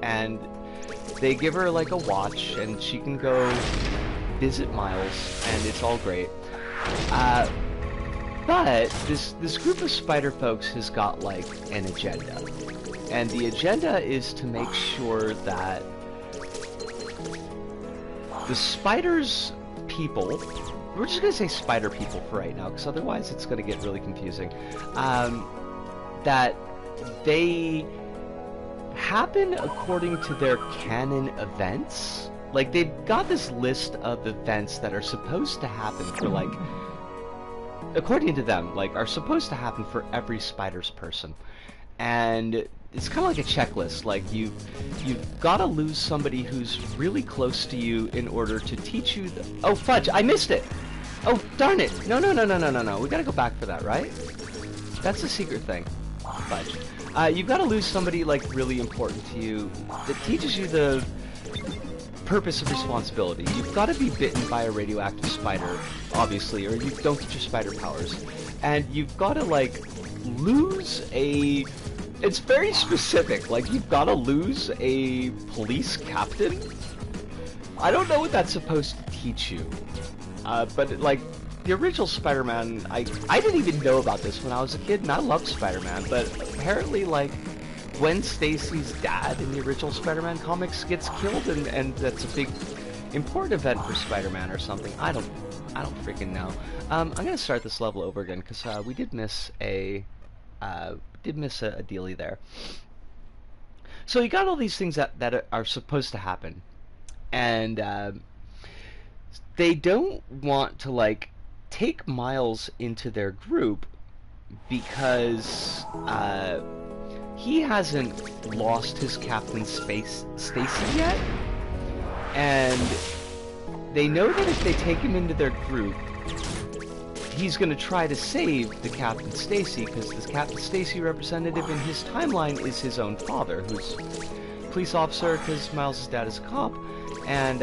and they give her like a watch, and she can go visit Miles, and it's all great. But this group of spider folks has got like an agenda, and the agenda is to make sure that the spiders people, we're just gonna say spider people for right now, because otherwise it's gonna get really confusing, that they happen according to their canon events. Like, they've got this list of events that are supposed to happen for, like, according to them, like, are supposed to happen for every spider's person. And it's kind of like a checklist. Like, you've got to lose somebody who's really close to you in order to teach you the... Oh, fudge! I missed it! Oh, darn it! No. We gotta go back for that, right? That's a secret thing. Fudge. You've got to lose somebody, like, really important to you that teaches you the purpose of responsibility. You've got to be bitten by a radioactive spider, obviously, or you don't get your spider powers. And you've got to, like, lose a... It's very specific. Like, you've got to lose a police captain? I don't know what that's supposed to teach you. But, like, the original Spider-Man, I didn't even know about this when I was a kid, and I loved Spider-Man, but apparently, like, Gwen Stacy's dad in the original Spider-Man comics gets killed, and that's a big, important event for Spider-Man or something. I don't freaking know. I'm gonna start this level over again, because we did miss a dealie there. So you got all these things that are supposed to happen, and they don't want to, like, take Miles into their group because he hasn't lost his Captain Stacy yet, and they know that if they take him into their group, he's going to try to save the Captain Stacy, because this Captain Stacy representative in his timeline is his own father, who's a police officer because Miles' dad is a cop, and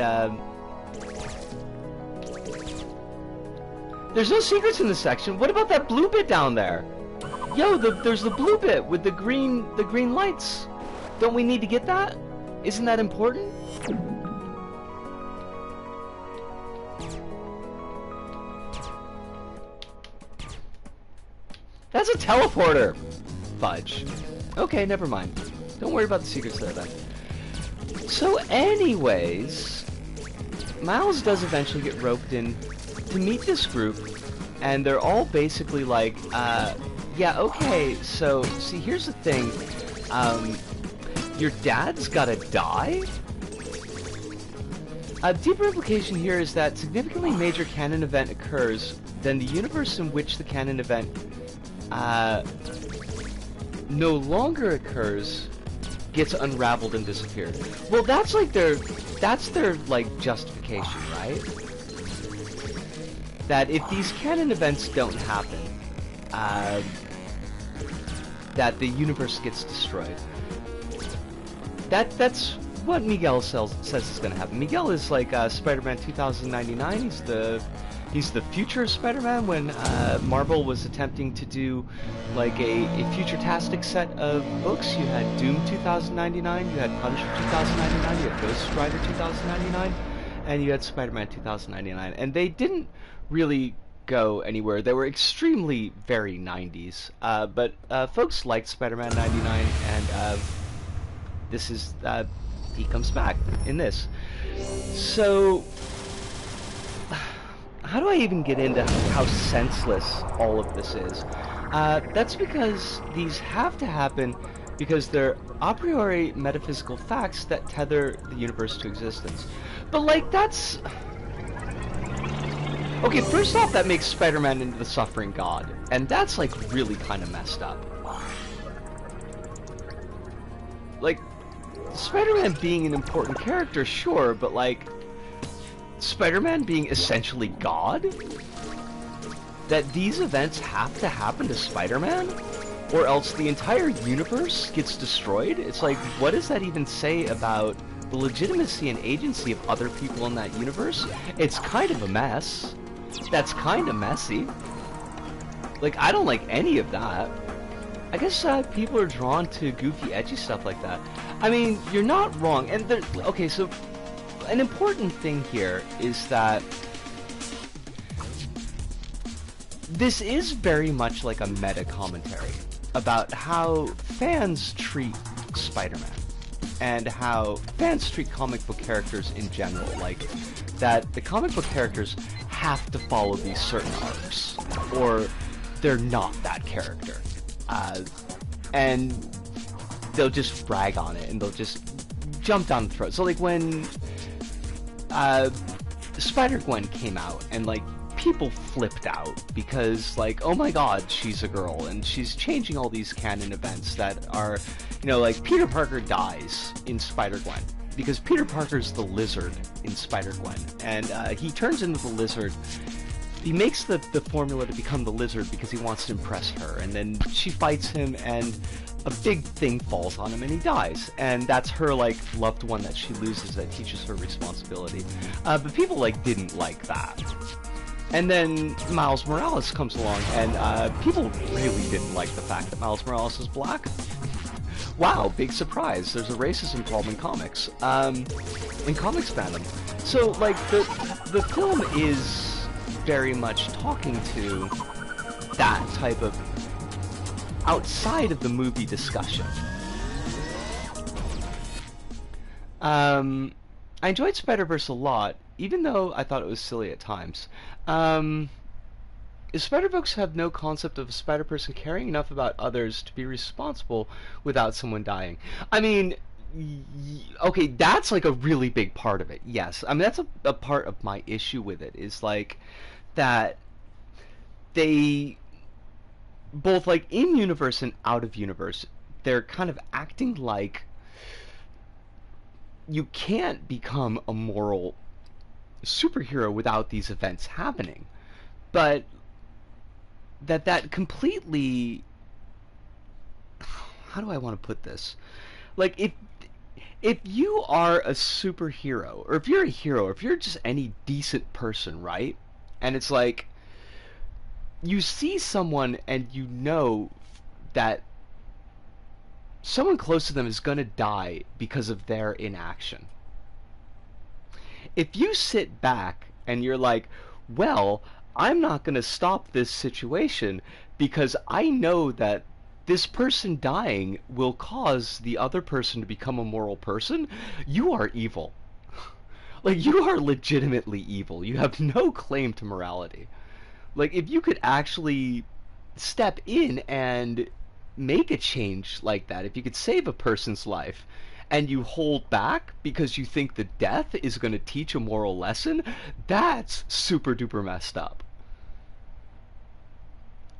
there's no secrets in this section. What about that blue bit down there? Yo, there's the blue bit with the green lights. Don't we need to get that? Isn't that important? That's a teleporter. Fudge. Okay, never mind. Don't worry about the secrets there then. So anyways, Miles does eventually get roped in to meet this group, and they're all basically like, yeah, okay, so, see, here's the thing, your dad's gotta die? A deeper implication here is that significantly major canon event occurs, then the universe in which the canon event, no longer occurs gets unraveled and disappeared. Well, that's like their, like, justification, right? That if these canon events don't happen, that the universe gets destroyed. That's what Miguel says is going to happen. Miguel is like Spider-Man 2099. He's the future Spider-Man when Marvel was attempting to do like a futuristic set of books. You had Doom 2099, you had Punisher 2099, you had Ghost Rider 2099, and you had Spider-Man 2099. And they didn't really go anywhere. They were extremely very 90s. But folks liked Spider-Man 99, and this is he comes back in this. So how do I even get into how senseless all of this is? That's because these have to happen because they're a priori metaphysical facts that tether the universe to existence. But, like, that's... Okay, first off, that makes Spider-Man into the suffering god, and that's, like, really kind of messed up. Like, Spider-Man being an important character, sure, but, like, Spider-Man being essentially God? That these events have to happen to Spider-Man? Or else the entire universe gets destroyed? It's like, what does that even say about the legitimacy and agency of other people in that universe? It's kind of a mess. That's kind of messy. Like, I don't like any of that. I guess people are drawn to goofy, edgy stuff like that. I mean, you're not wrong. And okay, so an important thing here is that this is very much like a meta commentary about how fans treat Spider-Man and how fans treat comic book characters in general. Like, that the comic book characters have to follow these certain arcs, or they're not that character. And they'll just brag on it, and they'll just jump down the throat. So, like, when Spider-Gwen came out, and, like, people flipped out because, like, oh my god, she's a girl, and she's changing all these canon events that are, you know, like, Peter Parker dies in Spider-Gwen because Peter Parker's the Lizard in Spider-Gwen, and he turns into the Lizard. He makes the formula to become the Lizard because he wants to impress her, and then she fights him, and a big thing falls on him, and he dies. And that's her, like, loved one that she loses that teaches her responsibility. But people, like, didn't like that. And then Miles Morales comes along, and people really didn't like the fact that Miles Morales is black. Wow, big surprise. There's a racism problem in comics. In comics fandom. So, like, the film is very much talking to that type of outside of the movie discussion. I enjoyed Spider-Verse a lot, even though I thought it was silly at times. Spider-Folks have no concept of a Spider-Person caring enough about others to be responsible without someone dying. I mean, okay, that's like a really big part of it, yes. I mean, that's a part of my issue with it, is like that they, both like in universe and out of universe, they're kind of acting like you can't become a moral superhero without these events happening. But that completely, how do I want to put this? Like, if you are a superhero, or if you're a hero, or if you're just any decent person, right? And it's like, you see someone and you know that someone close to them is going to die because of their inaction. If you sit back and you're like, well, I'm not going to stop this situation because I know that this person dying will cause the other person to become a moral person, you are evil. Like, you are legitimately evil. You have no claim to morality. Like, if you could actually step in and make a change like that, if you could save a person's life, and you hold back because you think the death is going to teach a moral lesson, that's super duper messed up.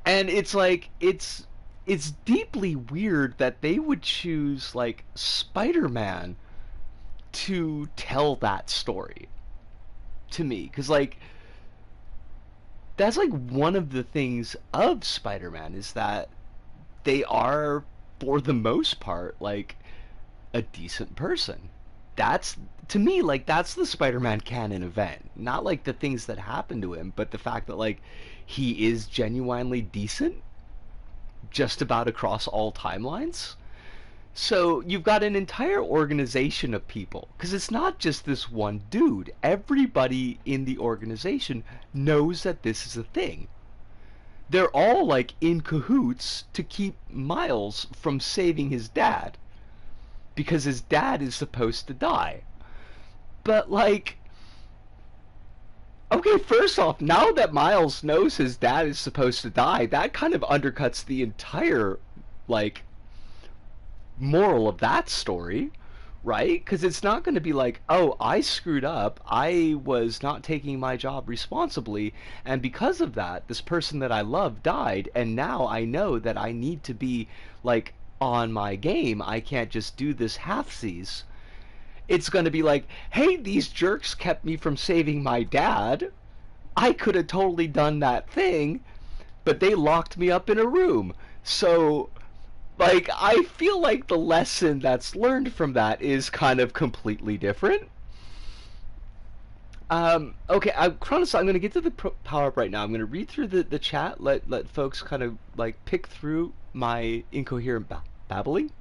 And it's like, it's deeply weird that they would choose, like, Spider-Man to tell that story to me, because, like, that's like one of the things of Spider-Man, is that they are, for the most part, like, a decent person. That's, to me, like, that's the Spider-Man canon event. Not like the things that happen to him, but the fact that, like, he is genuinely decent just about across all timelines. So you've got an entire organization of people, because it's not just this one dude. Everybody in the organization knows that this is a thing. They're all, like, in cahoots to keep Miles from saving his dad, because his dad is supposed to die. But, like, okay, first off, now that Miles knows his dad is supposed to die, that kind of undercuts the entire, like, moral of that story, right? Because it's not going to be like, oh, I screwed up, I was not taking my job responsibly, and because of that, this person that I love died, and now I know that I need to be, like, on my game. I can't just do this halfsies. It's going to be like, hey, these jerks kept me from saving my dad. I could have totally done that thing, but they locked me up in a room. So, like, I feel like the lesson that's learned from that is kind of completely different. Okay, Kronos, I'm going to get to the power-up right now. I'm going to read through the chat, let folks kind of, like, pick through my incoherent babbling.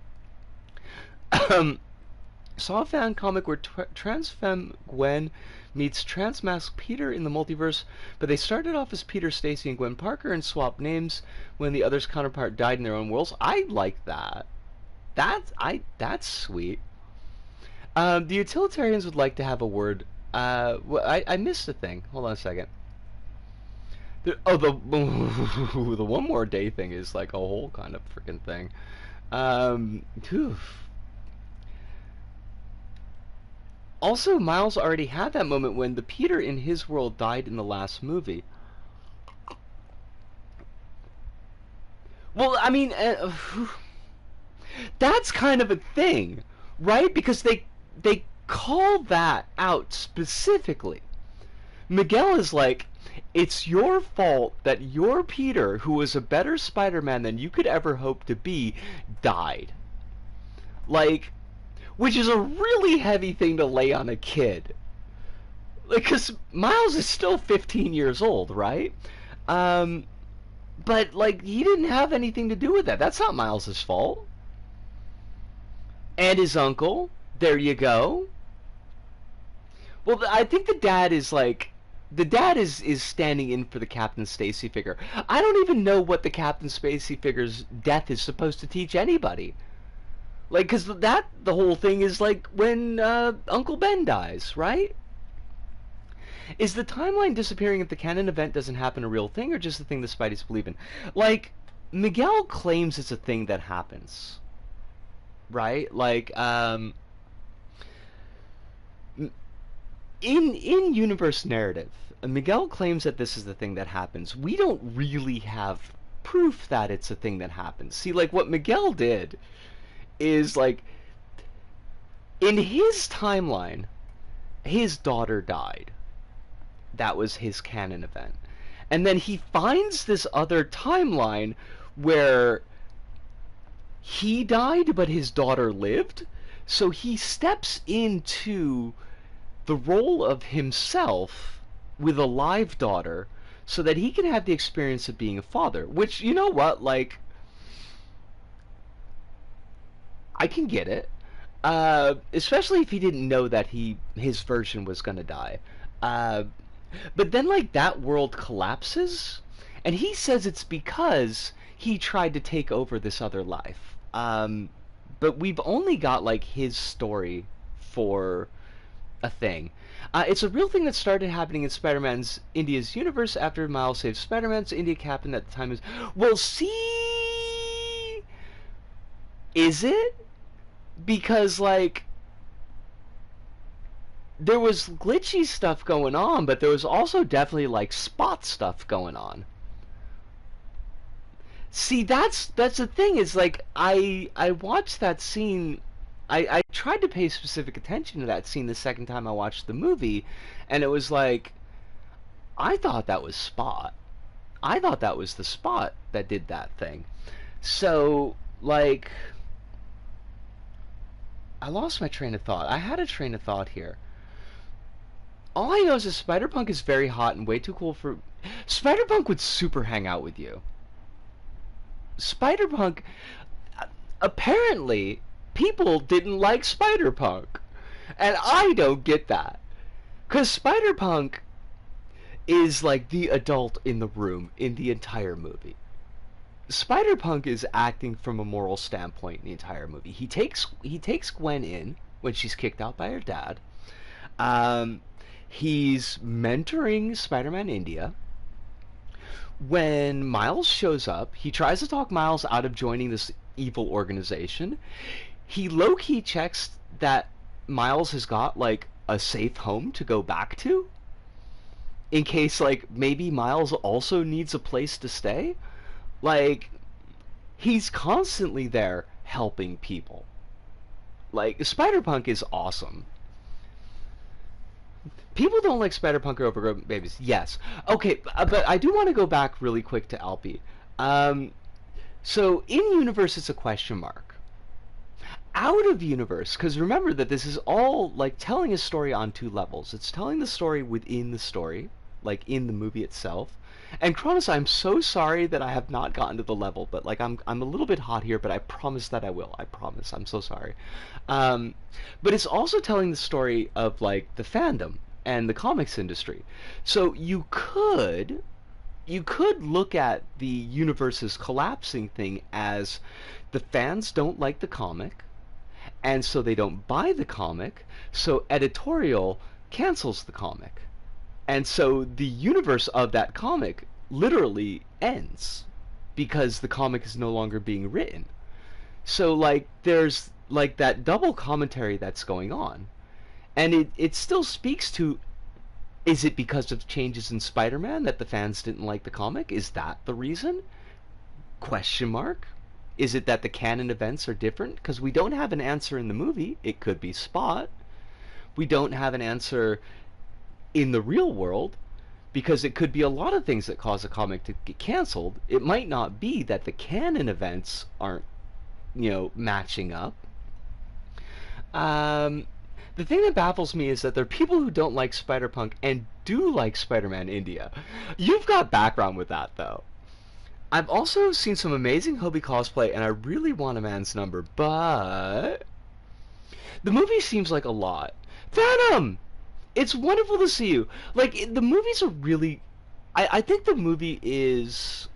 Saw a fan comic where transfemme Gwen meets transmasc Peter in the multiverse, but they started off as Peter, Stacy, and Gwen Parker and swapped names when the other's counterpart died in their own worlds. I like that. That's sweet. The utilitarians would like to have a word. I missed a thing. Hold on a second. The one more day thing is like a whole kind of freaking thing. Oof. Also, Miles already had that moment when the Peter in his world died in the last movie. Well, I mean, that's kind of a thing, right? Because they call that out specifically. Miguel is like, it's your fault that your Peter, who was a better Spider-Man than you could ever hope to be, died. Like, which is a really heavy thing to lay on a kid. Like, because Miles is still 15 years old, right? But, like, he didn't have anything to do with that. That's not Miles's fault. And his uncle. There you go. Well, I think the dad is, like... The dad is standing in for the Captain Stacy figure. I don't even know what the Captain Stacy figure's death is supposed to teach anybody. Like, because the whole thing is like when Uncle Ben dies, right? Is the timeline disappearing if the canon event doesn't happen a real thing, or just a thing the Spideys believe in? Like, Miguel claims it's a thing that happens, right? Like, in universe narrative, Miguel claims that this is the thing that happens. We don't really have proof that it's a thing that happens. See, like, what Miguel did is, like, in his timeline, his daughter died. That was his canon event. And then he finds this other timeline where he died, but his daughter lived. So he steps into the role of himself with a live daughter so that he can have the experience of being a father. Which, you know what, like, I can get it. Especially if he didn't know that his version was gonna die. But then, like, that world collapses, and he says it's because he tried to take over this other life. But we've only got, like, his story for a thing. It's a real thing that started happening in Spider-Man's India's universe after Miles saved Spider-Man's India captain at the time is... Well, see... Is it? Because, like... There was glitchy stuff going on, but there was also definitely, like, spot stuff going on. See, that's the thing, is, like, I watched that scene... I tried to pay specific attention to that scene the second time I watched the movie, and it was like, I thought that was Spot. I thought that was the Spot that did that thing. So, like, I lost my train of thought. I had a train of thought here. All I know is that Spider-Punk is very hot and way too cool for... Spider-Punk would super hang out with you. Spider-Punk... Apparently... people didn't like Spider-Punk. And I don't get that. Because Spider-Punk is like the adult in the room in the entire movie. Spider-Punk is acting from a moral standpoint in the entire movie. He takes Gwen in when she's kicked out by her dad. He's mentoring Spider-Man India. When Miles shows up, he tries to talk Miles out of joining this evil organization. He low-key checks that Miles has got, like, a safe home to go back to, in case, like, maybe Miles also needs a place to stay. Like, he's constantly there helping people. Like, Spider-Punk is awesome. People don't like Spider-Punk or overgrown babies. Yes. Okay, but I do want to go back really quick to Alpi. So, in-universe, it's a question mark. Out of universe, because remember that this is all like telling a story on two levels. It's telling the story within the story, like in the movie itself. And Kronos, I'm so sorry that I have not gotten to the level, but like I'm a little bit hot here, but I promise that I will. I promise. I'm so sorry. Um, but it's also telling the story of like the fandom and the comics industry. So you could look at the universe's collapsing thing as the fans don't like the comic, and so they don't buy the comic, so editorial cancels the comic. And so the universe of that comic literally ends because the comic is no longer being written. So like there's like that double commentary that's going on. And it still speaks to, is it because of changes in Spider-Man that the fans didn't like the comic? Is that the reason? Question mark. Is it that the canon events are different? Because we don't have an answer in the movie. It could be Spot. We don't have an answer in the real world because it could be a lot of things that cause a comic to get canceled. It might not be that the canon events aren't, matching up. The thing that baffles me is that there are people who don't like Spider-Punk and do like Spider-Man India. You've got background with that, though. I've also seen some amazing Hobie cosplay, and I really want a man's number, but the movie seems like a lot. Phantom! It's wonderful to see you. Like, the movies are really... I think the movie is...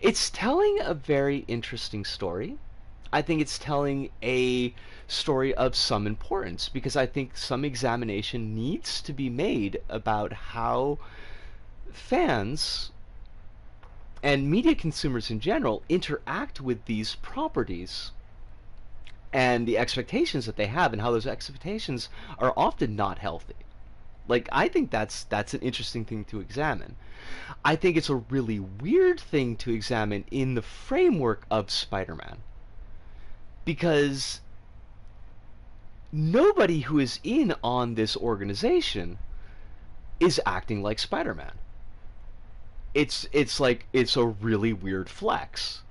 It's telling a very interesting story. I think it's telling a story of some importance, because I think some examination needs to be made about how fans and media consumers in general interact with these properties and the expectations that they have, and how those expectations are often not healthy. Like, I think that's an interesting thing to examine. I think it's a really weird thing to examine in the framework of Spider-Man, because nobody who is in on this organization is acting like Spider-Man. It's like, it's a really weird flex.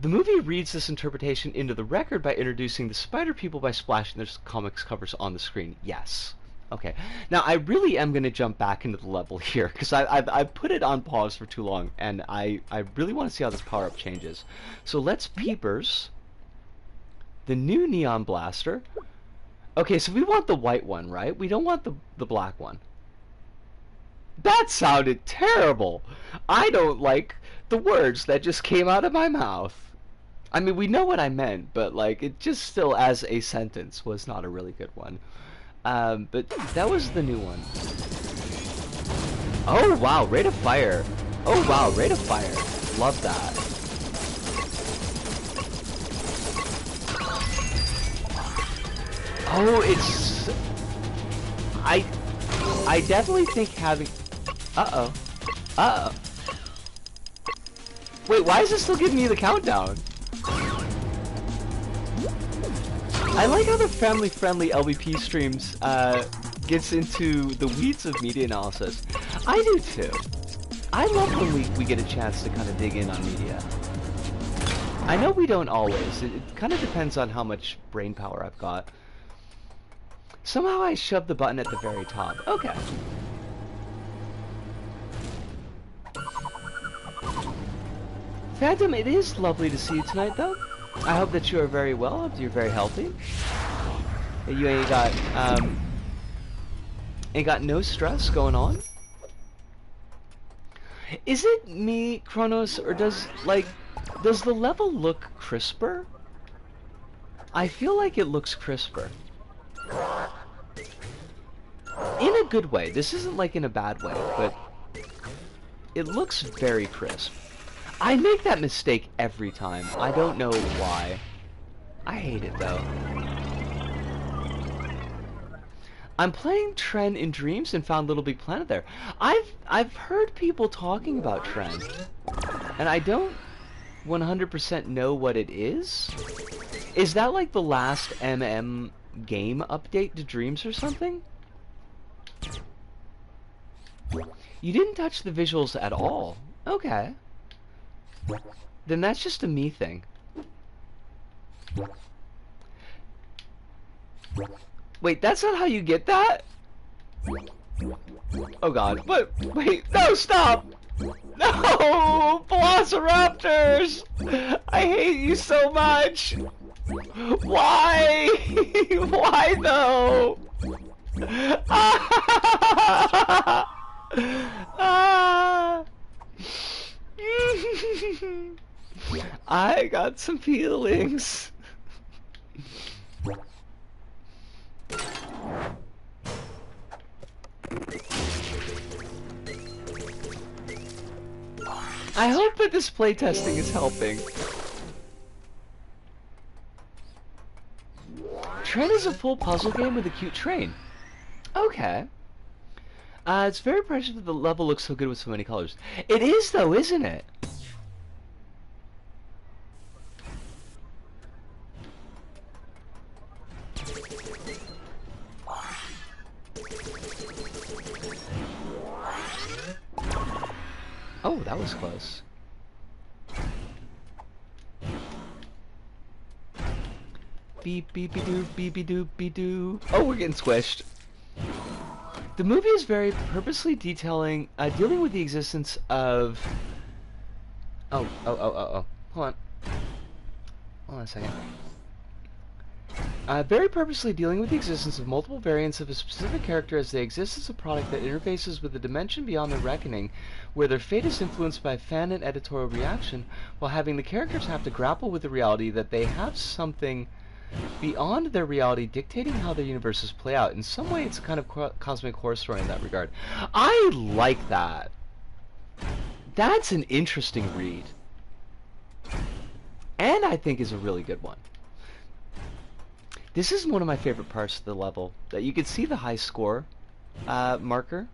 The movie reads this interpretation into the record by introducing the Spider People by splashing their comics covers on the screen. Yes. Okay. Now, I really am going to jump back into the level here, because I've put it on pause for too long, and I really want to see how this power-up changes. So let's Peepers. The new Neon Blaster. Okay, so we want the white one, right? We don't want the black one. That sounded terrible! I don't like the words that just came out of my mouth. I mean, we know what I meant, but like, it just still as a sentence was not a really good one. But that was the new one. Oh wow, rate of fire. Oh wow, rate of fire. Love that. Oh, it's... I definitely think having... Uh-oh. Uh-oh. Wait, why is it still giving me the countdown? I like how the family-friendly LBP streams gets into the weeds of media analysis. I do too. I love when we get a chance to kind of dig in on media. I know we don't always. It kind of depends on how much brain power I've got. Somehow I shoved the button at the very top. Okay. Phantom, it is lovely to see you tonight, though. I hope that you are very well. I hope you're very healthy. You ain't got no stress going on. Is it me, Kronos, or does the level look crisper? I feel like it looks crisper. In a good way. This isn't like in a bad way, but it looks very crisp. I make that mistake every time. I don't know why. I hate it though. I'm playing Tren in Dreams and found LittleBigPlanet there. I've heard people talking about Tren, and I don't 100% know what it is. Is that like the last MM game update to Dreams or something? You didn't touch the visuals at all. Okay. Then that's just a me thing. Wait, that's not how you get that? Oh god. But wait, no, stop! No! Velociraptors! I hate you so much! Why? Why though? Ah! I got some feelings. I hope that this playtesting is helping. Train is a full puzzle game with a cute train. Okay. It's very impressive that the level looks so good with so many colors. It is though, isn't it? Oh, that was close. Beep beepy doo beepy doo beep doo. Oh, we're getting squished. The movie is very purposely dealing with the existence of. Oh. Hold on a second. Very purposely dealing with the existence of multiple variants of a specific character as they exist as a product that interfaces with a dimension beyond their reckoning, where their fate is influenced by fan and editorial reaction, while having the characters have to grapple with the reality that they have something beyond their reality dictating how their universes play out. In some way, it's a kind of cosmic horror story in that regard. I like that. That's an interesting read. And I think is a really good one. This is one of my favorite parts of the level, that you can see the high score marker.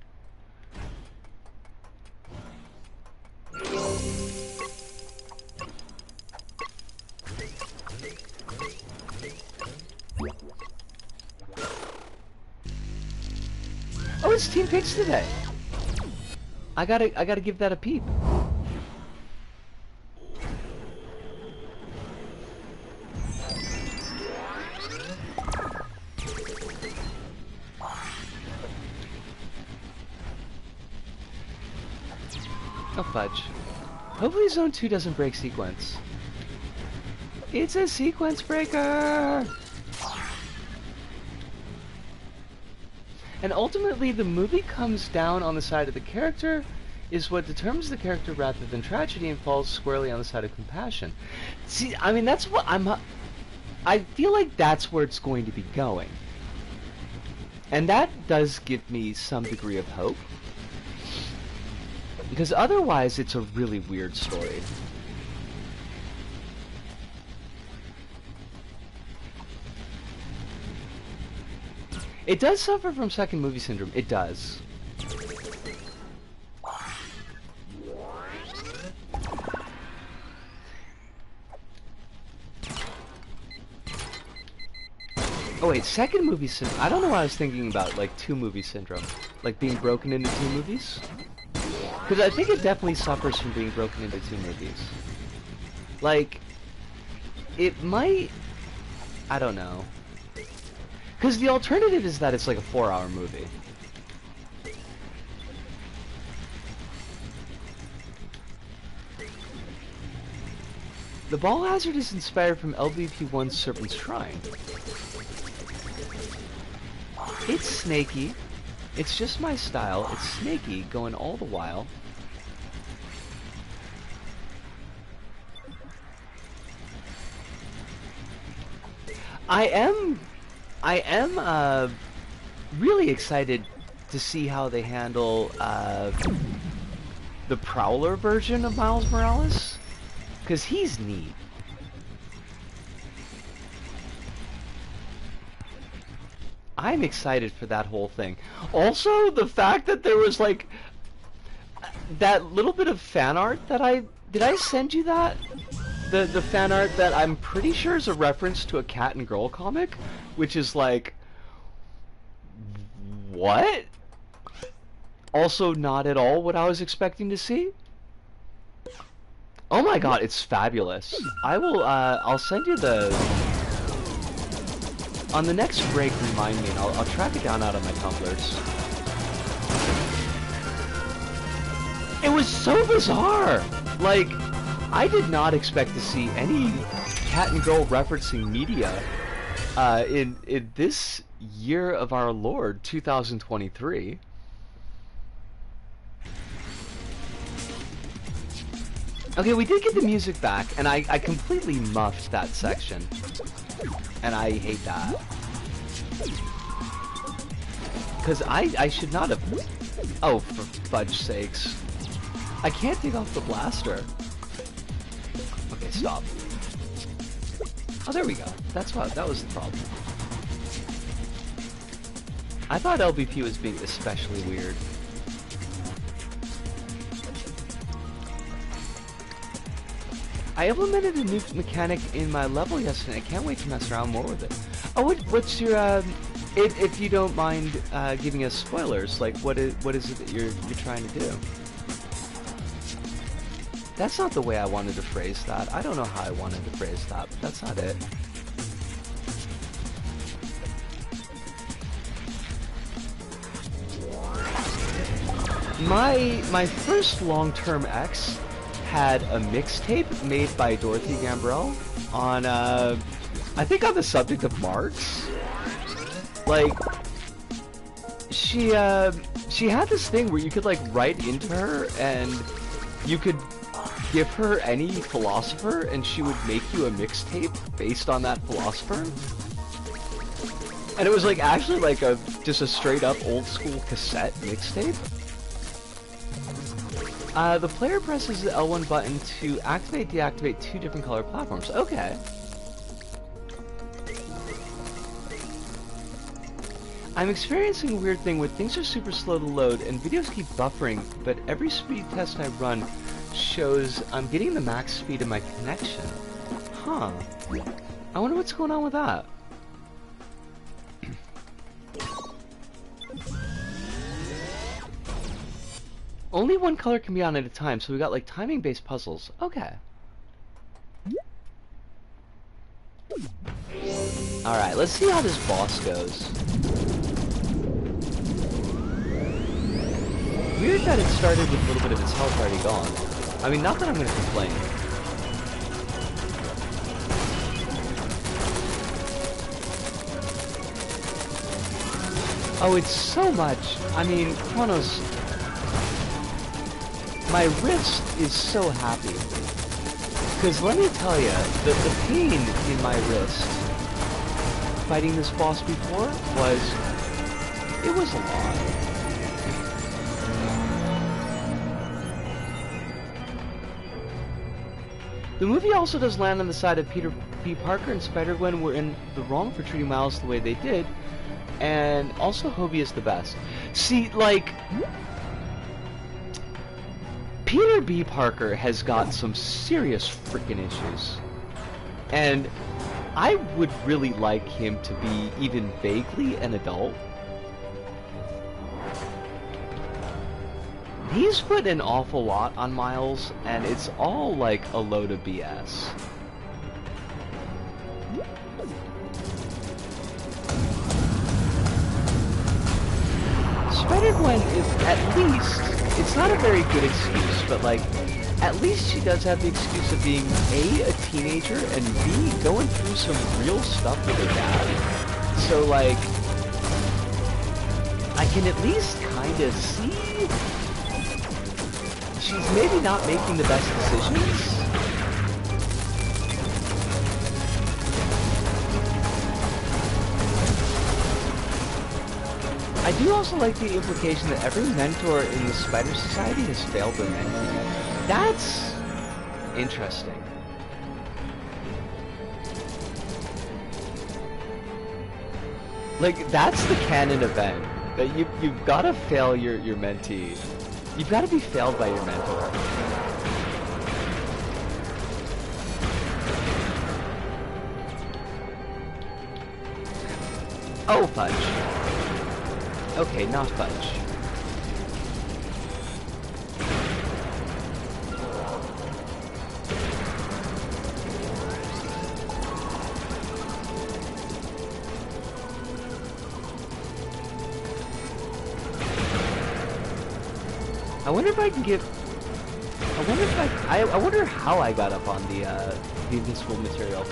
Oh, it's Team Pix today. I gotta give that a peep. Oh fudge. Hopefully Zone 2 doesn't break sequence. It's a sequence breaker! And ultimately, the movie comes down on the side of the character is what determines the character rather than tragedy, and falls squarely on the side of compassion. See, I mean, that's what I feel like that's where it's going to be going. And that does give me some degree of hope. Because otherwise, it's a really weird story. It does suffer from second movie syndrome. It does. Oh wait, second movie syndrome. I don't know why I was thinking about like two movie syndrome. Like being broken into two movies. Because I think it definitely suffers from being broken into two movies. Like, it might... I don't know. Because the alternative is that it's like a 4-hour movie. The ball hazard is inspired from LBP1's Serpent's Shrine. It's snaky. It's just my style. It's snaky, going all the while. I am really excited to see how they handle the Prowler version of Miles Morales, because he's neat. I'm excited for that whole thing. Also, the fact that there was like that little bit of fan art that did I send you that? The fan art that I'm pretty sure is a reference to a cat and girl comic, which is like, what? Also not at all what I was expecting to see. Oh my god, it's fabulous. I'll send you the... On the next break, remind me, and I'll track it down out of my tumblers. It was so bizarre! Like, I did not expect to see any cat and girl referencing media in this year of our Lord, 2023. Okay, we did get the music back, and I completely muffed that section. And I hate that. Because I should not have... Oh, for fudge sakes. I can't take off the blaster. Okay, stop. Oh, there we go. That was the problem. I thought LBP was being especially weird. I implemented a new mechanic in my level yesterday. I can't wait to mess around more with it. Oh, what's your if you don't mind giving us spoilers, like what is it that you're trying to do? That's not the way I wanted to phrase that. I don't know how I wanted to phrase that, but that's not it. My first long-term ex had a mixtape made by Dorothy Gambrell on, I think on the subject of Marx. Like, she had this thing where you could, like, write into her, and you could give her any philosopher, and she would make you a mixtape based on that philosopher. And it was, like, actually, like, just a straight-up old-school cassette mixtape. The player presses the L1 button to activate, deactivate two different color platforms. Okay. I'm experiencing a weird thing where things are super slow to load and videos keep buffering, but every speed test I run shows I'm getting the max speed of my connection. Huh. I wonder what's going on with that. Only one color can be on at a time, so we got like timing-based puzzles. Okay. Alright, let's see how this boss goes. Weird that it started with a little bit of its health already gone. I mean, not that I'm gonna complain. Oh, it's so much. I mean, Chronos... My wrist is so happy. Because let me tell you, the pain in my wrist fighting this boss before it was a lot. The movie also does land on the side of Peter B. Parker and Spider-Gwen were in the wrong for treating Miles the way they did, and also Hobie is the best. See, like... Peter B. Parker has got some serious freaking issues. And I would really like him to be even vaguely an adult. He's put an awful lot on Miles, and it's all like a load of BS. Spider-Gwen is at least... It's not a very good excuse, but like, at least she does have the excuse of being A, a teenager, and B, going through some real stuff with her dad. So like, I can at least kind of see she's maybe not making the best decisions. I do also like the implication that every mentor in the Spider Society has failed their mentee. That's interesting. Like, that's the canon event. That you've gotta fail your mentee. You've gotta be failed by your mentor. Oh, fudge. Okay, not fudge. I wonder if I can get... wonder if I wonder how I got up on the invincible material.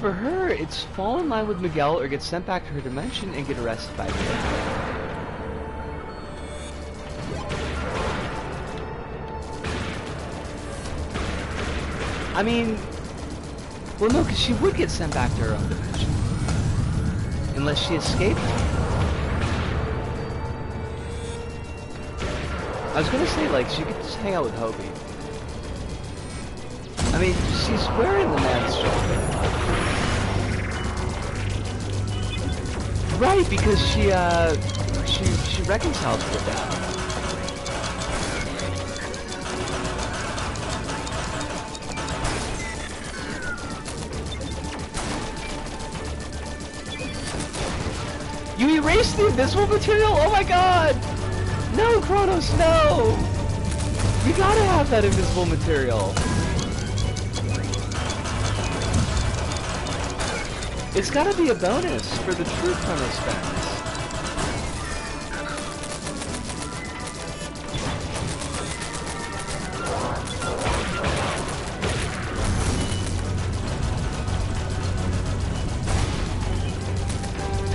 For her, it's fall in line with Miguel or get sent back to her dimension and get arrested by Miguel. I mean, well, no, because she would get sent back to her own dimension. Unless she escaped. I was gonna say, like, she could just hang out with Hobie. I mean, she's wearing the man's jacket. Right, because she reconciles with that. You erased the invisible material? Oh my god! No, Kronos, no! You gotta have that invisible material. It's gotta be a bonus for the true Kronos fans.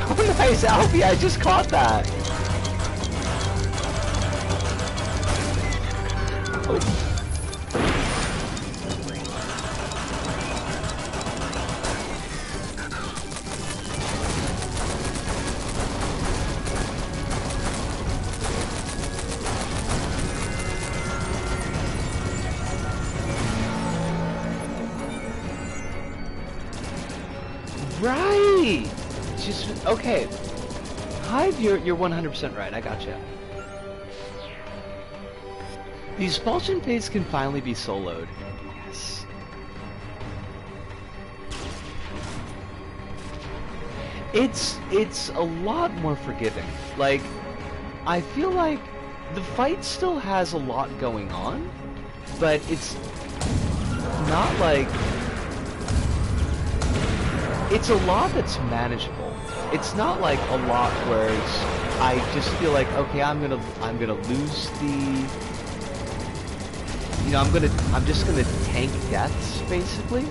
Oh nice, Alfie, I just caught that! Oh. Right! Just, okay. Hive, you're 100% right, I gotcha. The expulsion phase can finally be soloed. Yes. It's a lot more forgiving. Like, I feel like the fight still has a lot going on, but it's not like... It's a lot that's manageable. It's not like a lot where I just feel like, okay, I'm gonna lose the... You know, I'm just gonna tank deaths, basically.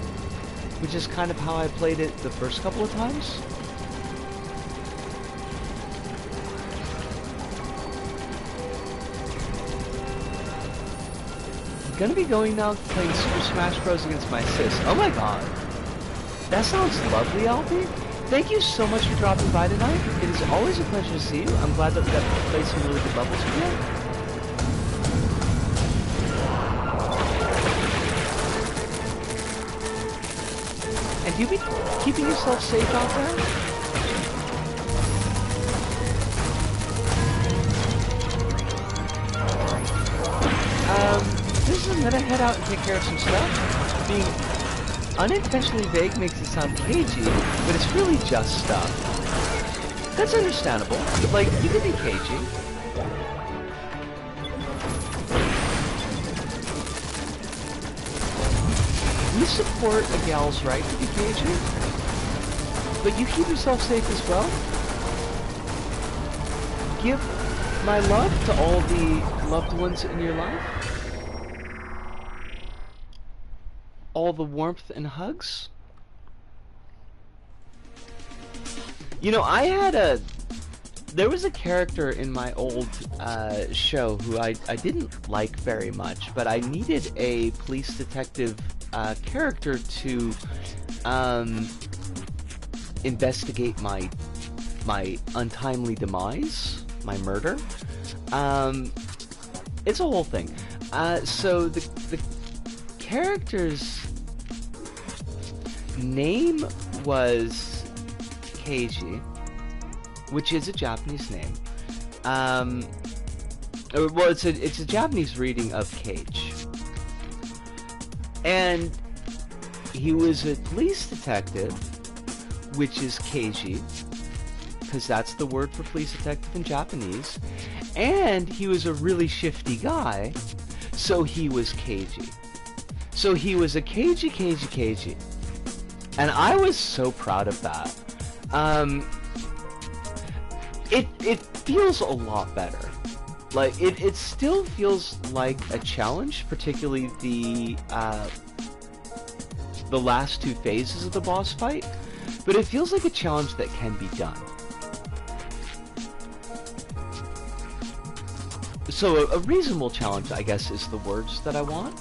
Which is kind of how I played it the first couple of times. I'm gonna be going now playing Super Smash Bros. Against my sis. Oh my god. That sounds lovely, Alfie. Thank you so much for dropping by tonight. It is always a pleasure to see you. I'm glad that we got to play some really good levels with you. And you be keeping yourself safe out there? I'm gonna head out and take care of some stuff. Being unintentionally vague makes it sound cagey, but it's really just stuff. That's understandable. Like, you can be cagey. We support a gal's right to be cagey, but you keep yourself safe as well. Give my love to all the loved ones in your life. All the warmth and hugs. You know, there was a character in my old show who I didn't like very much, but I needed a police detective character to investigate my untimely demise, my murder. It's a whole thing. So the character's name was Keiji, which is a Japanese name. Well, it's a Japanese reading of Cage. And he was a police detective, which is Keiji, because that's the word for police detective in Japanese. And he was a really shifty guy, so he was Keiji. So he was a Keiji. And I was so proud of that. It feels a lot better. Like, it still feels like a challenge, particularly the last two phases of the boss fight, but it feels like a challenge that can be done. So a reasonable challenge, I guess, is the words that I want.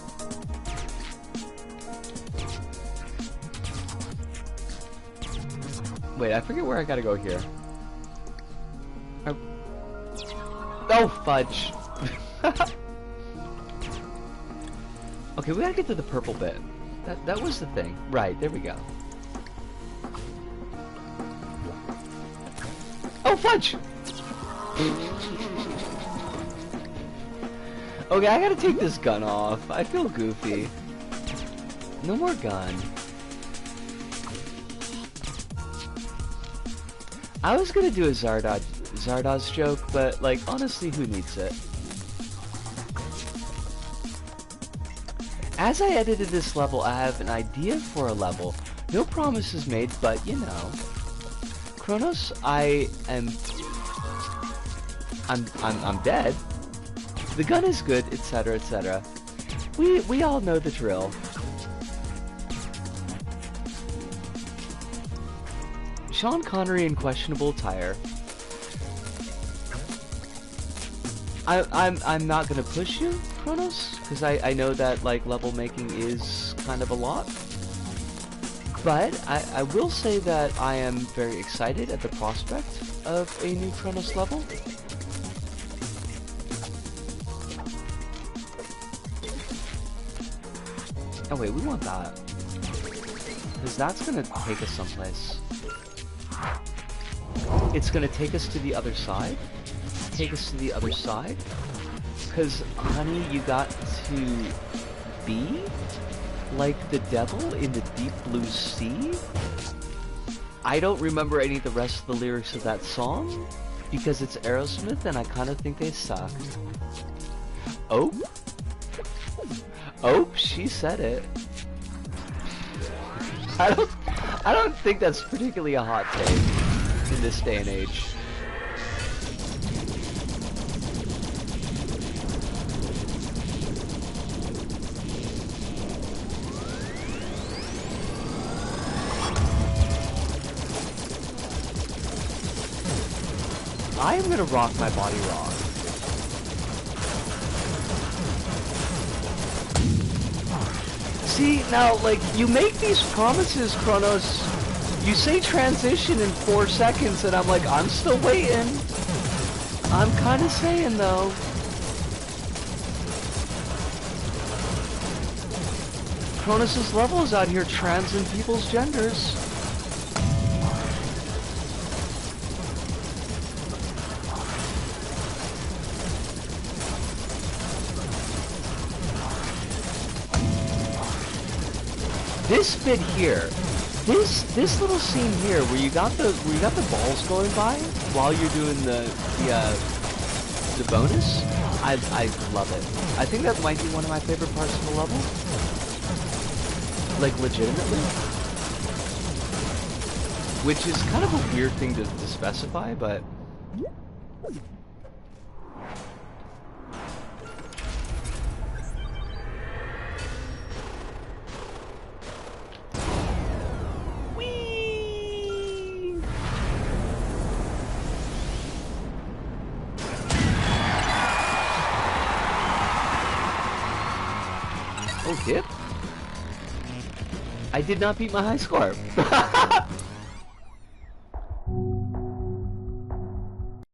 Wait, I forget where I gotta go here. Oh, fudge! Okay, we gotta get to the purple bit. That was the thing. Right, there we go. Oh, fudge! Okay, I gotta take this gun off. I feel goofy. No more gun. I was gonna do a Zardoz joke, but, like, honestly, who needs it? As I edited this level, I have an idea for a level. No promises made, but, you know. Kronos, I'm dead. The gun is good, etc., etc. We all know the drill. Sean Connery in questionable attire. I'm not gonna push you, Kronos, because I know that, like, level making is kind of a lot. But I will say that I am very excited at the prospect of a new Kronos level. Oh wait, we want that. Because that's gonna take us someplace. It's gonna take us to the other side. Take us to the other side. Because, honey, you got to be like the devil in the deep blue sea. I don't remember any of the rest of the lyrics of that song because it's Aerosmith and I kind of think they suck. Oh? Oh, she said it. I don't think that's particularly a hot take in this day and age. I am gonna rock my body rock. See, now, like, you make these promises, Kronos. You say transition in 4 seconds, and I'm like, I'm still waiting. I'm kind of saying, though. Kronos' level is out here transing people's genders. This bit here, this little scene here, where you got the balls going by while you're doing the bonus, I love it. I think that might be one of my favorite parts of the level. Like, legitimately. Which is kind of a weird thing to specify, but... Oh, dip? I did not beat my high score.